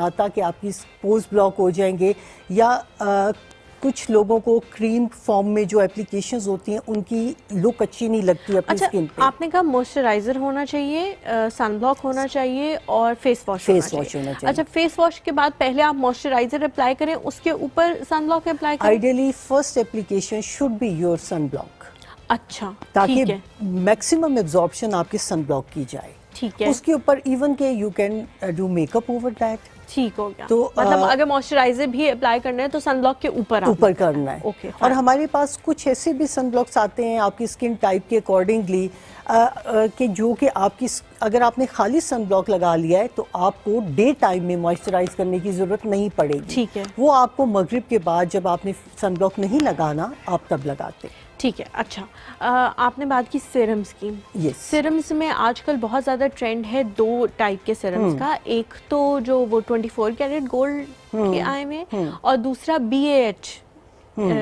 आता कि आपकी पोर्स ब्लॉक हो जाएंगे या कुछ लोगों को क्रीम फॉर्म में जो एप्लीकेशंस होती हैं उनकी लुक अच्छी नहीं लगती अपनी स्किन पे। आपने कहा मॉइस्चराइजर होना चाहिए, सनब्लॉक होना चाहिए और फेस वॉश होना चाहिए। अच्छा, फेस वॉश के बाद पहले आप मॉइस्चराइजर अप्लाई करें, उसके ऊपर सनब्लॉक अप्लाई करें। Ideally first application should be your sunblock. अच्छा, ताकि मैक्सिमम एब्जॉर्प्शन आपके सनब्लॉक की जाए। ठीक है। उसके ऊपर इवन के you can do makeup over that. ठीक हो गया। तो मतलब अगर मॉइस्चराइजर भी अप्लाई करना है तो सनब्लॉक के ऊपर करना है। ओके। और हमारे पास कुछ ऐसे भी सनब्लॉक्स आते हैं आपकी स्किन टाइप के अकॉर्डिंगली कि जो कि आपकी अगर आपने खाली सनब्लॉक लगा लिया है तो आपको डे टाइम में मॉइस्चराइज करने की जरूरत नहीं पड़ेगी। ठीक है। वो आपको मगरिब के बाद जब आपने सनब्लॉक नहीं लगाना आप तब लगाते। ठीक है। अच्छा, आपने बात की सीरम्स की। yes. सीरम्स में आजकल बहुत ज़्यादा ट्रेंड है 2 टाइप के सीरम्स का। एक तो जो वो 24 कैरेट गोल्ड के आए में और दूसरा BAH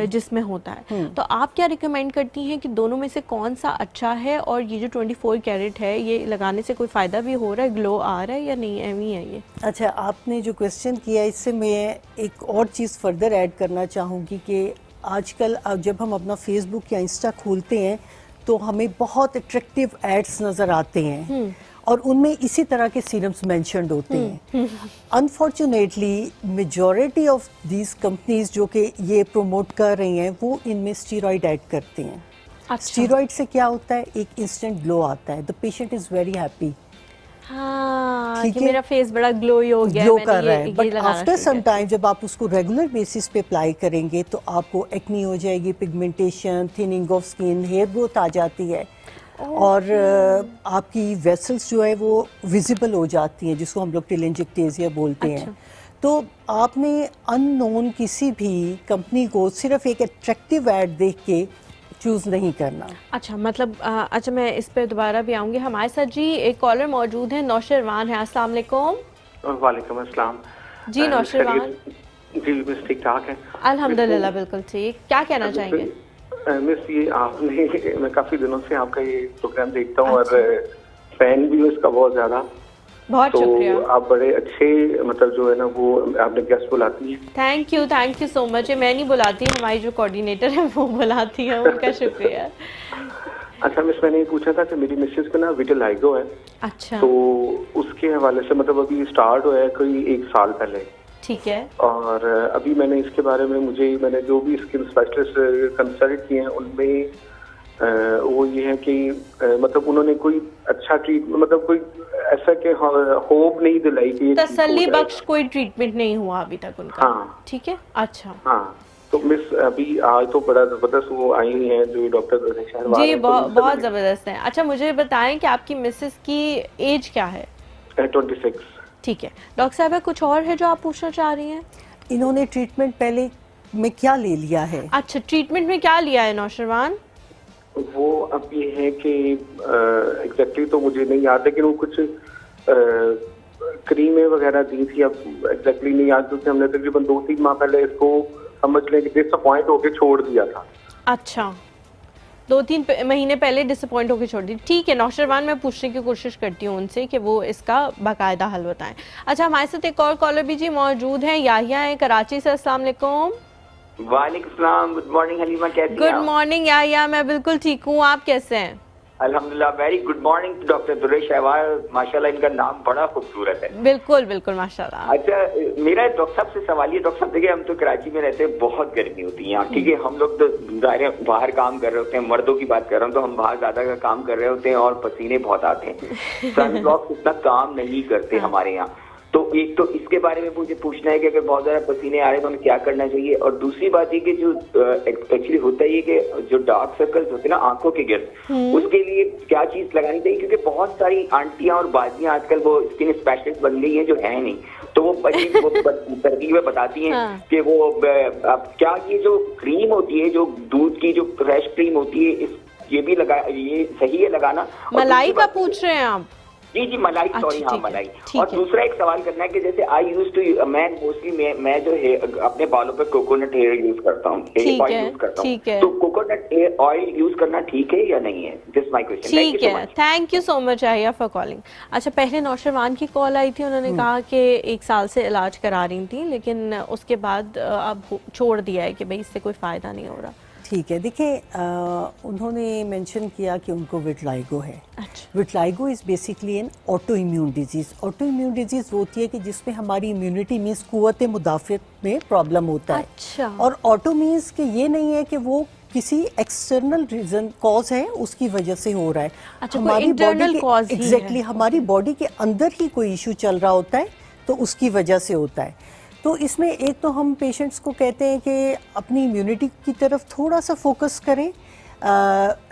जिसमें होता है। तो आप क्या रिकमेंड करती हैं कि दोनों में से कौन सा अच्छा है, और ये जो 24 कैरेट है ये लगाने से कोई फ़ायदा भी हो रहा है, ग्लो आ रहा है या नहीं, एवी है ये? अच्छा, आपने जो क्वेश्चन किया इससे मैं एक और चीज़ फर्दर ऐड करना चाहूँगी कि आजकल जब हम अपना फेसबुक या इंस्टा खोलते हैं तो हमें बहुत अट्रैक्टिव एड्स नज़र आते हैं और उनमें इसी तरह के सीरम्स मेंशन्ड होते हैं। Unfortunately majority of these companies जो कि ये प्रमोट कर रही हैं वो इनमें स्टीरॉयड ऐड करते हैं। अच्छा। स्टीरॉयड से क्या होता है, एक इंस्टेंट ग्लो आता है, the patient is very happy. हाँ, कि मेरा फेस बड़ा ग्लोई हो गया, ग्लो कर रहा है। बट आफ्टर सम टाइम जब आप उसको रेगुलर बेसिस पे अप्लाई करेंगे तो आपको एक्नी हो जाएगी, pigmentation, thinning of skin, hair growth आ जाती है और आपकी वेसल्स जो है वो विजिबल हो जाती हैं, जिसको हम लोग टेलेंजिक्टेजिया बोलते हैं। तो आपने अननोन किसी भी कंपनी को सिर्फ एक अट्रैक्टिव एड देख के चूज़ नहीं करना। अच्छा, मतलब अच्छा, मैं इस पे दोबारा भी आऊँगी। हमारे साथ जी एक कॉलर मौजूद है, नौशरवान है। अस्सलाम वालेकुम। वालेकुम अस्सलाम जी नौशरवान। जी मिस, ठीक ठाक है? अल्हम्दुलिल्लाह बिल्कुल ठीक। क्या कहना चाहेंगे? मिस, ये आपने मैं काफ़ी दिनों से आपका ये प्रोग्राम देखता हूँ और फैन भी हूँ इसका बहुत ज़्यादा। बहुत शुक्रिया। आप बड़े अच्छे मतलब जो है ना वो आपने गेस्ट बुलाती हैं। Thank you so much. मैं नहीं बुलाती, हमारी जो कोऑर्डिनेटर है वो बुलाती है, उनका शुक्रिया। अच्छा मिस, मैंने ये पूछा था कि मेरी मिसेस को ना विटिलाइगो है। अच्छा। तो उसके हवाले से मतलब अभी स्टार्ट हुआ है कोई 1 साल पहले। ठीक है। और अभी मैंने इसके बारे में मैंने जो भी स्किन स्पेशलिस्ट कंसल्ट किए हैं उनमें वो ये है कि मतलब उन्होंने कोई अच्छा मतलब कोई ऐसा कि होप नहीं दिलाई कि तसल्ली बख्श कोई ट्रीटमेंट नहीं हुआ अभी तक उनका। हाँ। ठीक है। अच्छा। हाँ, तो मिस अभी आज तो बड़ा जबरदस्त वो आई हुई हैं जो डॉक्टर जी, बहुत जबरदस्त है। अच्छा, मुझे बताएं कि आपकी मिसेस की एज क्या है? 26। ठीक है। डॉक्टर साहब, कुछ और है जो आप पूछना चाह रही हैं? इन्होंने ट्रीटमेंट पहले में क्या ले लिया है? अच्छा, ट्रीटमेंट में क्या लिया है नौशरवान? वो अब ये है कि एग्जैक्टली तो मुझे नहीं याद, लेकिन वो कुछ क्रीमें वगैरह दी थी। अब एग्जैक्टली नहीं याद, क्योंकि हमने तकरीबन 2-3 माह पहले इसको समझ लें कि डिसअपॉइंट होके छोड़ दिया था। अच्छा, 2-3 महीने पहले डिसअपॉइंट होके छोड़ दी। ठीक है नौशरवान, मैं पूछने की कोशिश करती हूँ उनसे कि वो इसका बाकायदा हल बताएं। अच्छा, हमारे साथ एक और कॉलर भी जी मौजूद हैं, याहिया है कराची से। अस्सलाम वालेकुम। वालेकुम सलाम। गुड मॉर्निंग हलीमा, कैसी हैं? गुड मॉर्निंग याहिया, मैं बिल्कुल ठीक हूँ, आप कैसे हैं? अल्हम्दुलिल्लाह। Very good morning to doctor Durre Shahwar, माशाल्लाह इनका नाम बड़ा खूबसूरत है। बिल्कुल बिल्कुल माशाल्लाह। अच्छा, मेरा डॉक्टर साहब से सवाल है। डॉक्टर साहब देखिए, हम तो कराची में रहते हैं, बहुत गर्मी होती है यहाँ, ठीक है। हम लोग तो बाहर काम कर रहे होते हैं, मर्दों की बात कर रहा हूँ तो हम बाहर ज्यादा का काम कर रहे होते हैं और पसीने बहुत आते हैं। सनब्लॉक इतना काम नहीं करते हमारे यहाँ। तो एक तो इसके बारे में मुझे पूछना है कि अगर बहुत ज्यादा पसीने आ रहे हैं तो हमें क्या करना चाहिए। और दूसरी बात ये कि जो एक्चुअली होता है ये कि जो डार्क सर्कल्स होते हैं ना आंखों के गिर्द, उसके लिए क्या चीज लगानी चाहिए, क्योंकि बहुत सारी आंटियां और बाजियां आजकल वो स्किन स्पेशलिस्ट बन गई हैं जो है नहीं, तो वो तरकीबें बताती हैं कि वो अब क्या ये जो क्रीम होती है, जो दूध की जो फ्रेश क्रीम होती है, ये भी लगा, ये सही है लगाना? मलाई का पूछ रहे हैं आप? जी जी मलाई, सॉरी, हाँ मलाई। और दूसरा एक सवाल करना है कि जैसे आई यूज टू, मैं मोस्टली मैं जो है अपने बालों पे कोकोनट हेयर यूज करता हूँ, ऑयल यूज करता हूँ, तो कोकोनट ऑयल यूज करना ठीक है या नहीं है? This my question. ठीक है, थैंक यू सो मच आया फॉर कॉलिंग। अच्छा, पहले नौशरवान की कॉल आई थी, उन्होंने कहा कि 1 साल से इलाज करा रही थी, लेकिन उसके बाद अब छोड़ दिया है कि भाई इससे कोई फायदा नहीं हो रहा। ठीक है, देखिए उन्होंने मेंशन किया कि उनको विटलाइगो है। अच्छा। Vitiligo is basically N auto immune disease. Auto immune disease वो होती है कि जिसमें हमारी इम्यूनिटी मीन्स कुव्वत मुदाफ़त में प्रॉब्लम होता है। अच्छा। और ऑटो मीन्स कि ये नहीं है कि वो किसी एक्सटर्नल रीजन कॉज है उसकी वजह से हो रहा है। अच्छा, हमारी बॉडी के एग्जैक्टली हमारी बॉडी के अंदर ही कोई इशू चल रहा होता है तो उसकी वजह से होता है। तो इसमें एक तो हम पेशेंट्स को कहते हैं कि अपनी इम्यूनिटी की तरफ थोड़ा सा फोकस करें,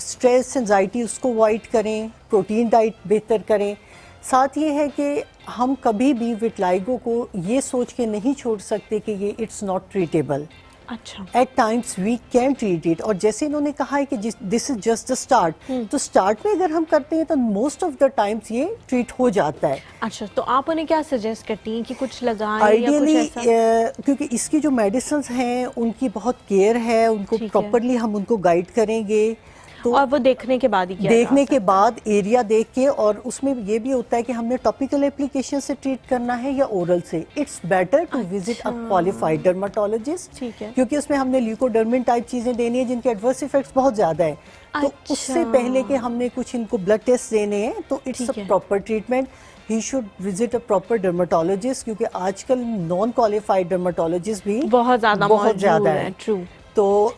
स्ट्रेस एंजाइटी उसको अवॉइड करें, प्रोटीन डाइट बेहतर करें। साथ ये है कि हम कभी भी विटलाइगो को ये सोच के नहीं छोड़ सकते कि ये इट्स नॉट ट्रीटेबल। अच्छा, at times we can treat it. और जैसे इन्होंने कहा है कि this is just the start, तो स्टार्ट में अगर हम करते हैं तो मोस्ट ऑफ द टाइम्स ये ट्रीट हो जाता है। अच्छा, तो आप उन्हें क्या सजेस्ट करती हैं कि कुछ लगाएं आइडियली या कुछ ऐसा? क्योंकि इसकी जो मेडिसिन हैं उनकी बहुत केयर है, उनको प्रॉपरली हम उनको गाइड करेंगे। तो और वो देखने के बाद ही किया देखने के बाद एरिया देख के, और उसमें ये भी होता है कि हमने टॉपिकल एप्लीकेशन से ट्रीट करना है या ओरल से। It's better to visit a qualified dermatologist, क्योंकि उसमें हमने ल्यूकोडर्मिन टाइप चीजें देनी है जिनके एडवर्स इफेक्ट्स बहुत ज्यादा है। तो उससे पहले कि हमने कुछ इनको ब्लड टेस्ट देने हैं तो it's a proper treatment. He should visit a proper dermatologist, क्योंकि आजकल नॉन क्वालिफाइड डर्माटोलॉजिस्ट भी बहुत ज्यादा है। ट्रू। तो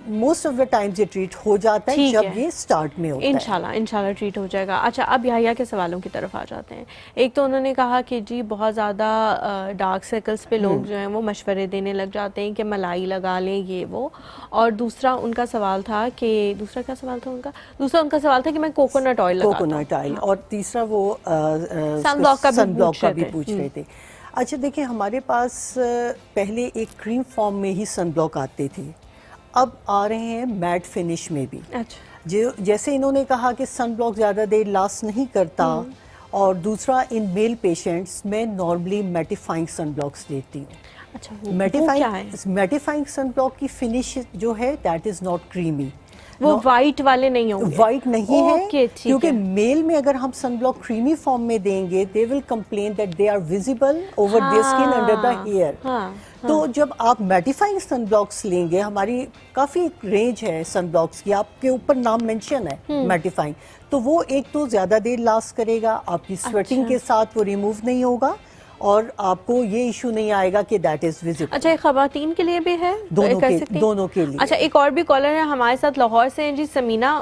मोस्ट ऑफ द टाइम्स ये ट्रीट हो जाता है जब ये स्टार्ट में होता है। इंशाल्लाह ट्रीट हो जाएगा। अच्छा, अब याहिया के सवालों की तरफ आ जाते हैं। एक तो उन्होंने कहा कि जी बहुत ज़्यादा डार्क सर्कल्स पे लोग जो हैं वो मशवरे देने लग जाते हैं कि मलाई लगा लें ये वो। और दूसरा उनका सवाल था कि दूसरा उनका सवाल था कि मैं कोकोनट ऑयल लगाता हूं। Coconut oil. और तीसरा वो सनब्लॉक का भी पूछ रहे थे। अच्छा, देखिए हमारे पास पहले एक क्रीम फॉर्म में ही सनब्लॉक आते थे, अब आ रहे हैं मैट फिनिश में भी। अच्छा। जो जैसे इन्होंने कहा कि सनब्लॉक ज़्यादा देर लास्ट नहीं करता, और दूसरा इन मेल पेशेंट्स में नॉर्मली मैटिफाइंग सनब्लॉक्स देती हूँ। अच्छा, मैटिफाइंग सनब्लॉक की फिनिश जो है दैट इज़ नॉट क्रीमी। वो वाइट वाले नहीं होंगे? वाइट नहीं है, क्योंकि मेल में अगर हम सनब्लॉक क्रीमी फॉर्म में देंगे they will complain that they are visible over their skin under the hair. तो जब आप मैटिफाइंग सनब्लॉक्स लेंगे, हमारी काफ़ी रेंज है सनब्लॉक्स की, आपके ऊपर नाम मेंशन है मैटिफाइंग, तो वो एक तो ज़्यादा देर लास्ट करेगा, आपकी स्वेटिंग के साथ वो रिमूव नहीं होगा और आपको ये इशू नहीं आएगा कि दैट इज विजिबल। अच्छा, ये खवातीन के लिए भी है? दोनों के लिए। अच्छा, एक और भी कॉलर है हमारे साथ लाहौर से हैं जी, समीना।